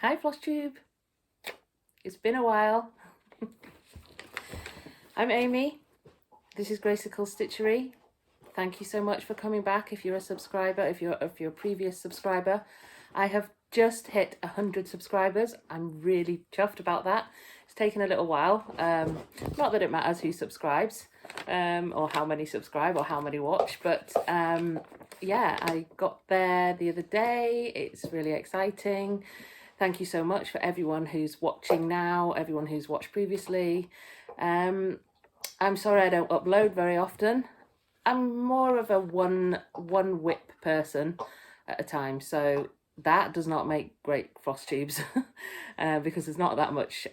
Hi Flosstube, it's been a while. I'm Amy, this is Gracicle's Stitchery. Thank you so much for coming back. If you're a subscriber, if you're a previous subscriber, I have just hit 100 subscribers. I'm really chuffed about that. It's taken a little while. Not that it matters who subscribes, or how many subscribe or how many watch, but yeah, I got there the other day. It's really exciting. Thank you so much for everyone who's watching now, everyone who's watched previously. I'm sorry I don't upload very often. I'm more of a one whip person at a time, so that does not make great frost tubes because there's not that much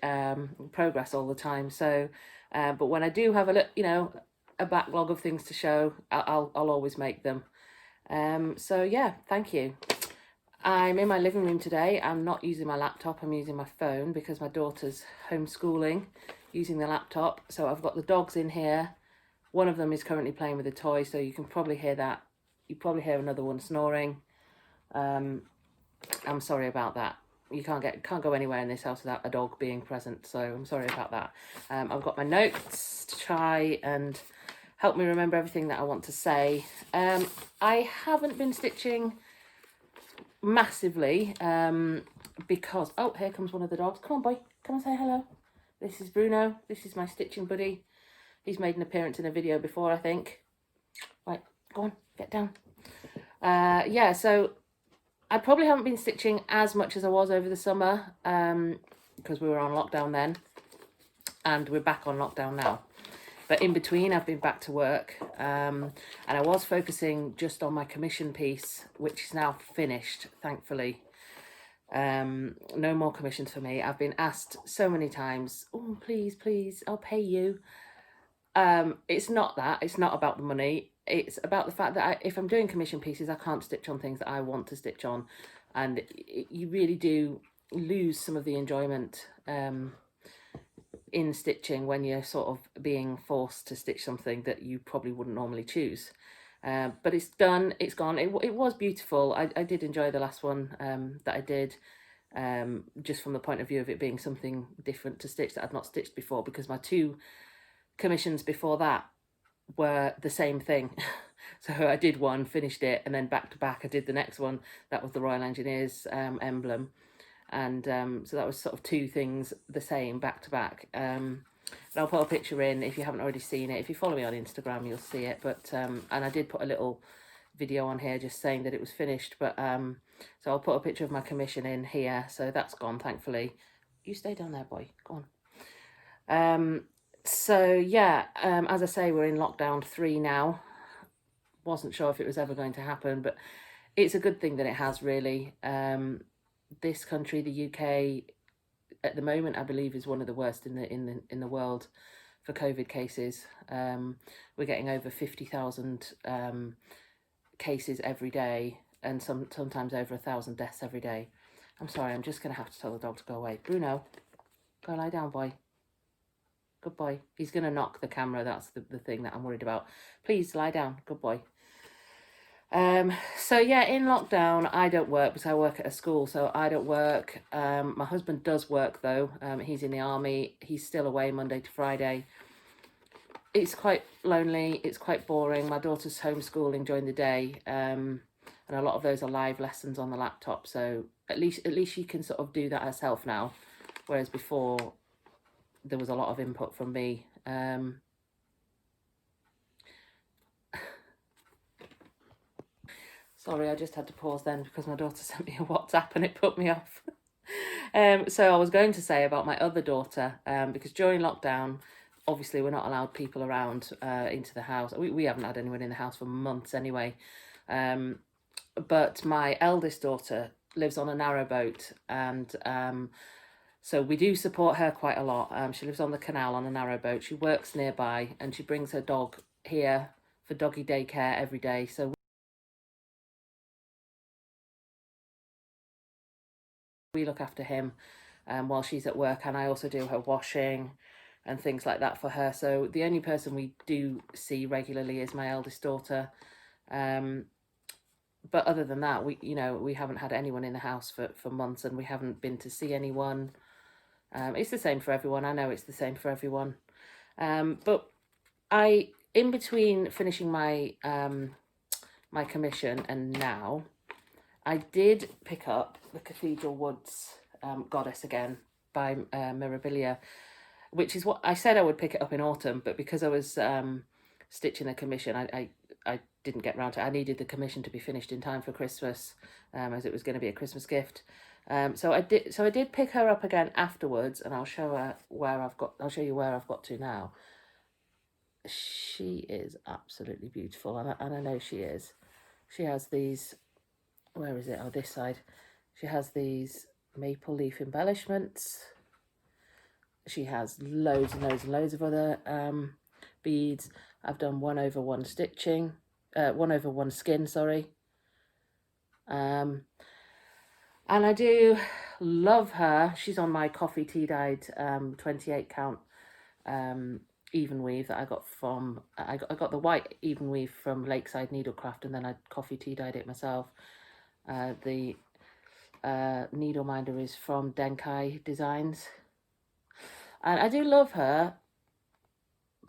progress all the time. So, but when I do have a backlog of things to show, I'll always make them. So yeah, thank you. I'm in my living room today. I'm not using my laptop, I'm using my phone because my daughter's homeschooling using the laptop. So I've got the dogs in here. One of them is currently playing with a toy, so you can probably hear that. You probably hear another one snoring. I'm sorry about that. You can't go anywhere in this house without a dog being present, so I'm sorry about that. I've got my notes to try and help me remember everything that I want to say. I haven't been stitching massively because here comes one of the dogs. Come on, boy, come and say hello. This is Bruno. This is my stitching buddy. He's made an appearance in a video before, I think. Right, go on, get down. Yeah, so I probably haven't been stitching as much as I was over the summer because we were on lockdown then, and we're back on lockdown now. But in between, I've been back to work, and I was focusing just on my commission piece, which is now finished, thankfully. No more commissions for me. I've been asked so many times, oh, please, I'll pay you. It's not that. It's not about the money. It's about the fact that if I'm doing commission pieces, I can't stitch on things that I want to stitch on. And you really do lose some of the enjoyment in stitching when you're sort of being forced to stitch something that you probably wouldn't normally choose. But it's done, it's gone. It was beautiful. I did enjoy the last one that I did, just from the point of view of it being something different to stitch that I'd not stitched before, because my two commissions before that were the same thing. So I did one, finished it, and then back to back I did the next one. That was the Royal Engineers emblem. And so that was sort of two things the same back to back. And I'll put a picture in if you haven't already seen it. If you follow me on Instagram, you'll see it. But and I did put a little video on here just saying that it was finished. But so I'll put a picture of my commission in here. So that's gone, thankfully. You stay down there, boy. Go on. So yeah, as I say, we're in lockdown 3 now. Wasn't sure if it was ever going to happen, but it's a good thing that it has, really. This country, the UK, at the moment, I believe, is one of the worst in the world for COVID cases. We're getting over 50,000 cases every day, and sometimes over 1,000 deaths every day. I'm sorry, I'm just going to have to tell the dog to go away. Bruno, go lie down, boy. Good boy. He's going to knock the camera. That's the thing that I'm worried about. Please lie down. Good boy. So yeah, in lockdown, I don't work because I work at a school, so I don't work. My husband does work though. He's in the army. He's still away Monday to Friday. It's quite lonely. It's quite boring. My daughter's homeschooling during the day, and a lot of those are live lessons on the laptop. So at least she can sort of do that herself now, whereas before there was a lot of input from me. Sorry, I just had to pause then because my daughter sent me a WhatsApp and it put me off. So I was going to say about my other daughter, because during lockdown, obviously we're not allowed people around into the house. We haven't had anyone in the house for months anyway. But my eldest daughter lives on a narrowboat, and so we do support her quite a lot. She lives on the canal on a narrowboat. She works nearby and she brings her dog here for doggy daycare every day. So we look after him while she's at work, and I also do her washing and things like that for her. So the only person we do see regularly is my eldest daughter. but other than that, we haven't had anyone in the house for months, and we haven't been to see anyone. It's the same for everyone. I know it's the same for everyone. But in between finishing my my commission and now, I did pick up the Cathedral Woods Goddess again by Mirabilia, which is what I said I would pick it up in autumn, but because I was stitching a commission, I didn't get round to it. I needed the commission to be finished in time for Christmas, as it was going to be a Christmas gift. So I did pick her up again afterwards, and I'll show you where I've got to now. She is absolutely beautiful, and I know she is. She has these, where is it? Oh, this side. She has these maple leaf embellishments. She has loads and loads and loads of other beads. I've done 1/1 stitching, 1/1 skin, sorry. And I do love her. She's on my coffee tea dyed 28 count even weave that I got from, I got the white even weave from Lakeside Needlecraft, and then I coffee tea dyed it myself. The needle minder is from Denkai Designs, and I do love her,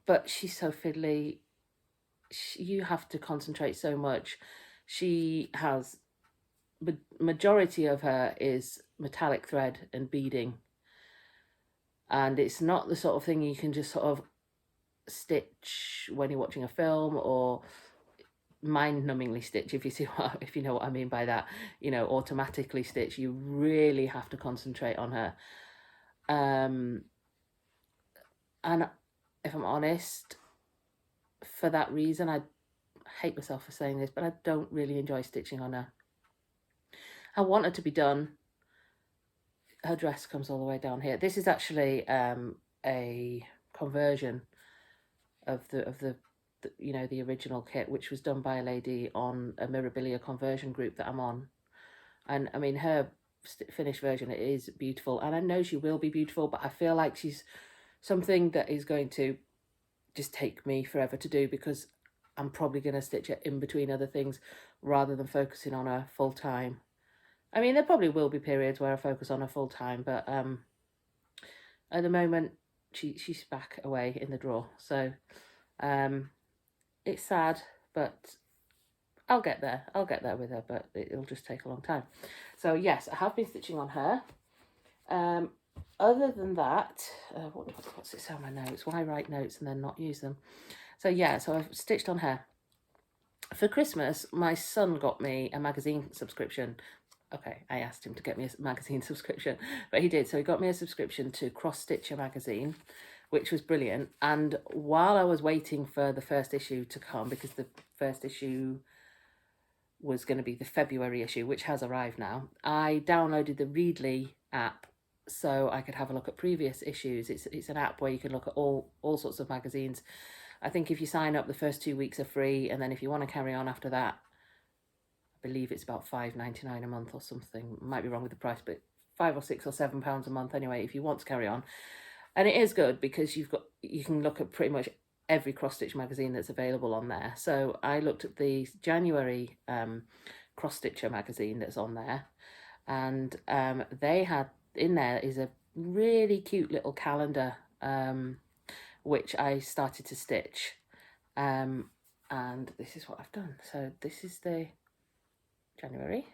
but she's so fiddly. You have to concentrate so much. She has, majority of her is metallic thread and beading, and it's not the sort of thing you can just sort of stitch when you're watching a film, or mind-numbingly stitch, if you know what I mean by that, automatically stitch. You really have to concentrate on her. And if I'm honest, for that reason, I hate myself for saying this, but I don't really enjoy stitching on her. I want her to be done. Her dress comes all the way down here. This is actually a conversion of the the original kit, which was done by a lady on a Mirabilia conversion group that I'm on. And I mean, her finished version, it is beautiful, and I know she will be beautiful, but I feel like she's something that is going to just take me forever to do, because I'm probably going to stitch it in between other things rather than focusing on her full time. I mean, there probably will be periods where I focus on her full time, but at the moment she's back away in the drawer. So it's sad, but I'll get there with her, but it'll just take a long time. So yes, I have been stitching on her. Other than that, what's it say on my notes? Why write notes and then not use them? So yeah, so I've stitched on her. For Christmas, my son got me a magazine subscription. Okay, I asked him to get me a magazine subscription, but he did. So he got me a subscription to Cross Stitcher magazine, which was brilliant. And while I was waiting for the first issue to come, because the first issue was going to be the February issue, which has arrived now, I downloaded the Readly app so I could have a look at previous issues. It's an app where you can look at all sorts of magazines. I think if you sign up, the first 2 weeks are free, and then if you want to carry on after that, I believe it's about £5.99 a month or something. Might be wrong with the price, but £5 or £6 or £7 a month anyway, if you want to carry on. And it is good because you can look at pretty much every cross stitch magazine that's available on there. So I looked at the January cross stitcher magazine that's on there, and they had in there is a really cute little calendar which I started to stitch, and this is what I've done. So this is the January.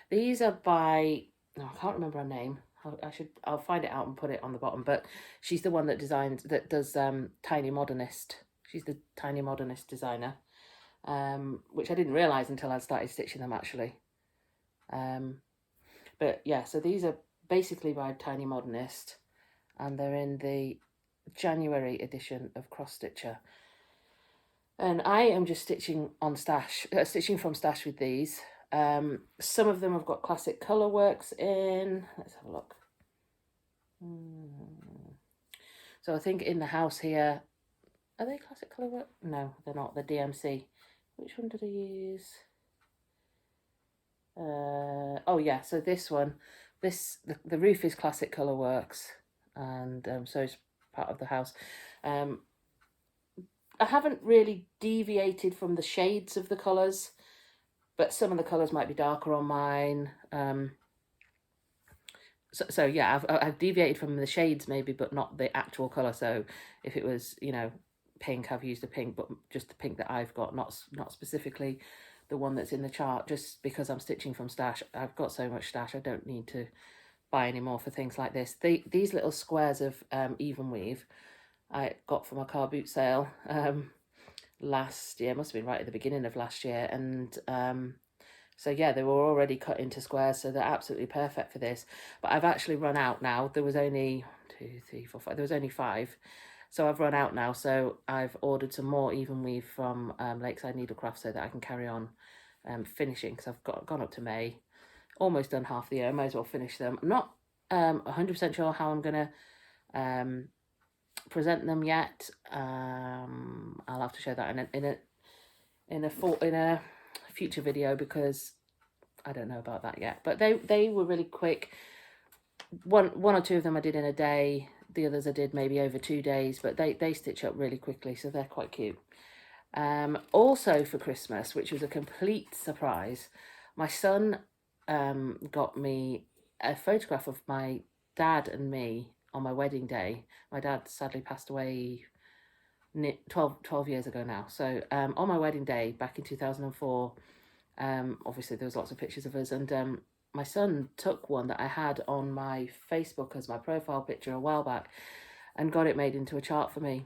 These are by, I can't remember her name. I'll find it out and put it on the bottom, but she's the one that does Tiny Modernist. She's the Tiny Modernist designer, which I didn't realise until I started stitching them actually. But yeah, so these are basically by Tiny Modernist, and they're in the January edition of Cross Stitcher. And I am just stitching on stash, stitching from stash with these. Some of them have got classic colour works in. Let's have a look. So I think in the house here, are they classic colour work? No, they're not. They're DMC. Which one did I use? Oh yeah, so this one, the roof is classic colour works, and so it's part of the house. I haven't really deviated from the shades of the colours, but some of the colours might be darker on mine. So yeah, I've deviated from the shades maybe, but not the actual colour. So if it was, you know, pink, I've used a pink, but just the pink that I've got, not specifically the one that's in the chart, just because I'm stitching from stash. I've got so much stash, I don't need to buy any more for things like this. These little squares of even weave I got from a car boot sale last year, must have been right at the beginning of last year, and so yeah, they were already cut into squares, so they're absolutely perfect for this. But I've actually run out now. There was only 2, 3, 4, 5. There was only 5, so I've run out now. So I've ordered some more even weave from Lakeside Needlecraft so that I can carry on finishing, because I've gone up to May, almost done half the year. I might as well finish them. I'm not 100% sure how I'm gonna present them yet. I'll have to show that in a future video, because I don't know about that yet. But they were really quick. One or two of them I did in a day. The others I did maybe over 2 days, but they stitch up really quickly, so they're quite cute. Also for Christmas, which was a complete surprise, my son got me a photograph of my dad and me on my wedding day. My dad sadly passed away 12 years ago now. So on my wedding day back in 2004, obviously there was lots of pictures of us, and my son took one that I had on my Facebook as my profile picture a while back and got it made into a chart for me.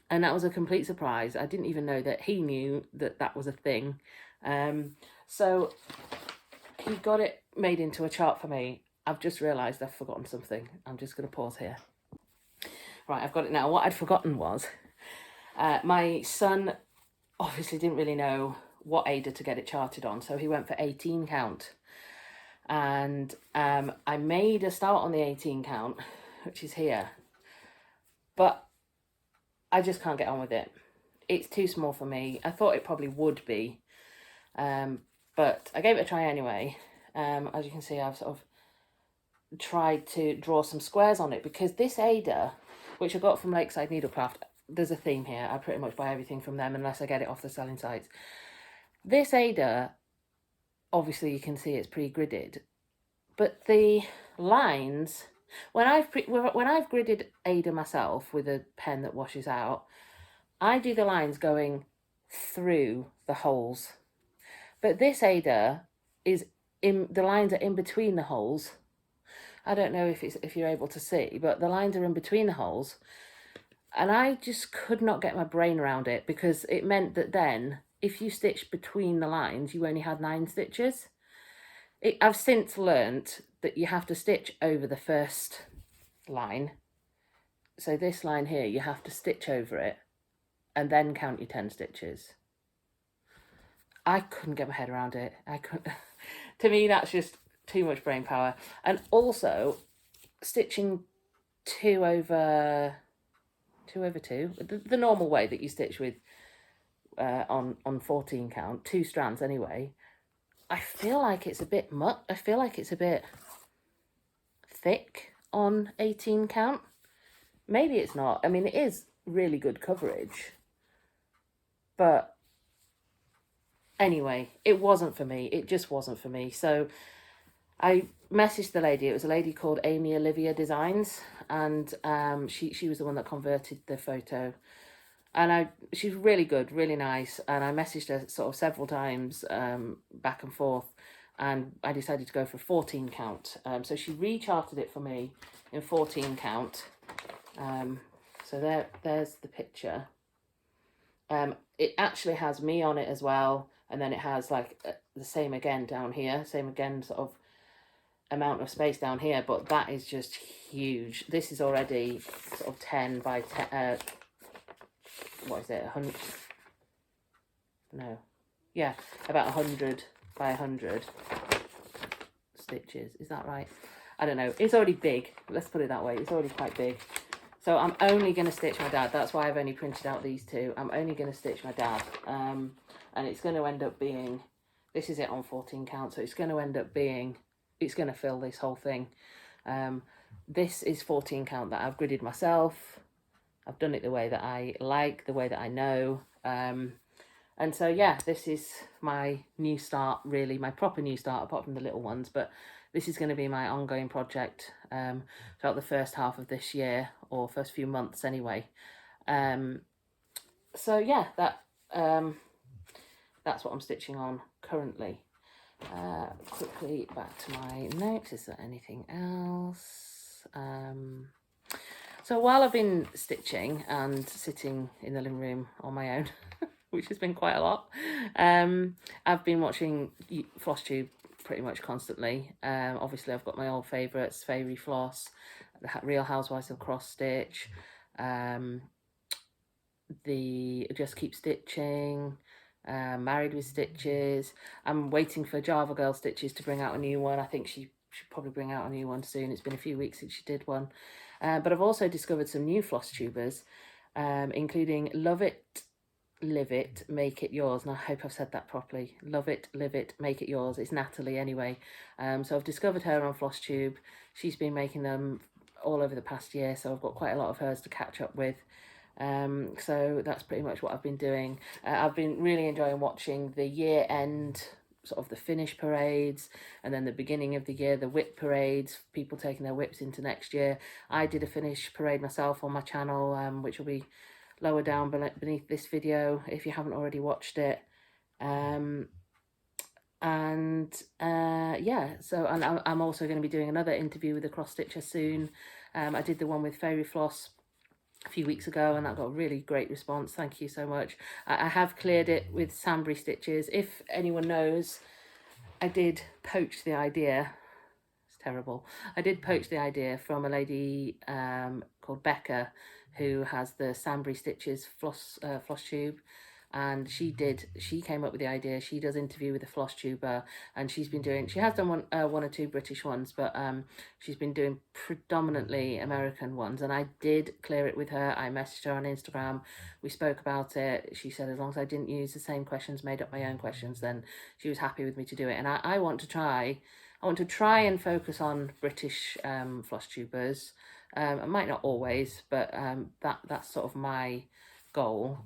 And that was a complete surprise. I didn't even know that he knew that that was a thing. So he got it made into a chart for me. I've just realised I've forgotten something. I'm just going to pause here. Right, I've got it now. What I'd forgotten was my son obviously didn't really know what Ada to get it charted on, so he went for 18 count. And I made a start on the 18 count, which is here, but I just can't get on with it. It's too small for me. I thought it probably would be, but I gave it a try anyway. As you can see, I've sort of tried to draw some squares on it, because this Ada, which I got from Lakeside Needlecraft, there's a theme here. I pretty much buy everything from them unless I get it off the selling sites. This Ada, obviously you can see it's pre-gridded, but the lines, when I've gridded Ada myself with a pen that washes out, I do the lines going through the holes. But this Ada is the lines are in between the holes. I don't know if you're able to see, but the lines are in between the holes. And I just could not get my brain around it, because it meant that then if you stitched between the lines, you only had 9 stitches. I've since learnt that you have to stitch over the first line. So this line here, you have to stitch over it and then count your 10 stitches. I couldn't get my head around it. I couldn't. To me, that's just too much brain power. And also, stitching 2 over 2, the normal way that you stitch with on 14 count, 2 strands anyway, I feel like it's a bit I feel like it's a bit thick on 18 count. Maybe it's not. I mean, it is really good coverage, but anyway, it wasn't for me. It just wasn't for me. So I messaged the lady. It was a lady called Amy Olivia Designs, and she was the one that converted the photo. And she's really good, really nice. And I messaged her sort of several times back and forth, and I decided to go for 14 count. So she recharted it for me in 14 count. So there's the picture. It actually has me on it as well, and then it has like the same again down here, same again sort of amount of space down here, but that is just huge. This is already sort of 10 by 10, what is it, 100, no, yeah, about 100 by 100 stitches, is that right? I don't know, it's already big, let's put it that way, it's already quite big. So I'm only going to stitch my dad. That's why I've only printed out these 2. I'm only going to stitch my dad. And it's going to end up being, this is it on 14 count, so it's going to end up being, it's going to fill this whole thing. This is 14 count that I've gridded myself. I've done it the way that I like, the way that I know. And so, yeah, this is my new start, really, my proper new start, apart from the little ones. But this is going to be my ongoing project throughout the first half of this year, or first few months anyway. So, yeah, that's what I'm stitching on currently. Quickly back to my notes. Is there anything else? So while I've been stitching and sitting in the living room on my own, which has been quite a lot, I've been watching Flosstube pretty much constantly. Obviously, I've got my old favourites, Fairy Floss, the Real Housewives of Cross Stitch, the Just Keep Stitching, Married with Stitches. I'm waiting for Java Girl Stitches to bring out a new one. I think she should probably bring out a new one soon. It's been a few weeks since she did one. But I've also discovered some new floss tubers, including Love It, Live It, Make It Yours. And I hope I've said that properly. Love It, Live It, Make It Yours. It's Natalie anyway. So I've discovered her on Flosstube. She's been making them all over the past year, so I've got quite a lot of hers to catch up with. So that's pretty much what I've been doing. I've been really enjoying watching the year end, sort of the finish parades, and then the beginning of the year, the WIP parades, people taking their WIPs into next year. I did a finish parade myself on my channel, which will be lower down beneath this video if you haven't already watched it. Yeah, so and I'm also going to be doing another interview with a cross stitcher soon. I did the one with Fairy Floss a few weeks ago, and that got a really great response. Thank you so much. I have cleared it with Sambry stitches. If anyone knows, I did poach the idea. It's terrible. I did poach the idea from a lady called Becca, who has the Sambry stitches floss tube, and she came up with the idea. She does interview with a floss tuber, and she has done one or two British ones, but she's been doing predominantly American ones. And I did clear it with her. I messaged her on Instagram, we spoke about it. She said as long as I didn't use the same questions, made up my own questions, then she was happy with me to do it. And I want to try and focus on British floss tubers. I might not always, but that's sort of my goal.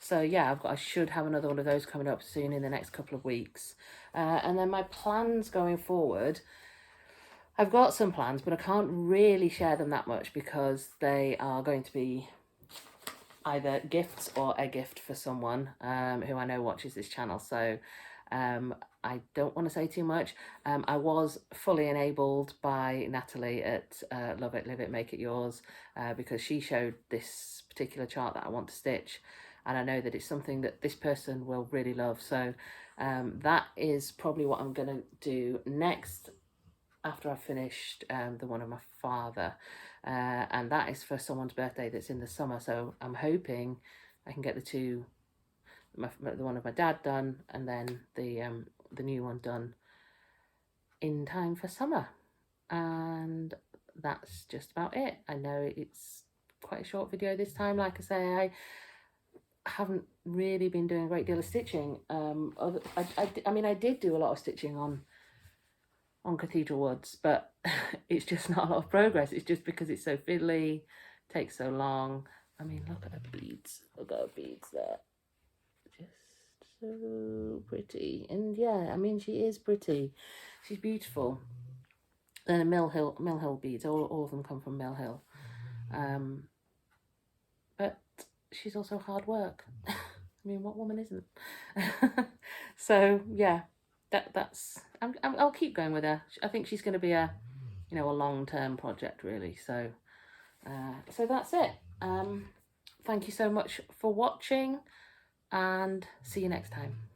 So yeah, I should have another one of those coming up soon in the next couple of weeks. And then my plans going forward, I've got some plans, but I can't really share them that much because they are going to be either gifts or a gift for someone who I know watches this channel. So I don't want to say too much. I was fully enabled by Natalie at Love It, Live It, Make It Yours, because she showed this particular chart that I want to stitch, and I know that it's something that this person will really love. So that is probably what I'm going to do next after I've finished the one of my father, and that is for someone's birthday that's in the summer. So I'm hoping I can get the one of my dad done, and then the new one done in time for summer. And that's just about it. I know it's quite a short video this time. Like I say, I haven't really been doing a great deal of stitching. I mean, I did do a lot of stitching on Cathedral Woods, but it's just not a lot of progress. It's just because it's so fiddly, takes so long. I mean, look at her beads. Look at her beads there. Just so pretty. And yeah, I mean, she is pretty. She's beautiful. And Mill Hill beads. All of them come from Mill Hill. But she's also hard work. I mean, what woman isn't? So yeah, that's. I'll keep going with her. I think she's going to be a long-term project, really. So that's it. Thank you so much for watching, and see you next time.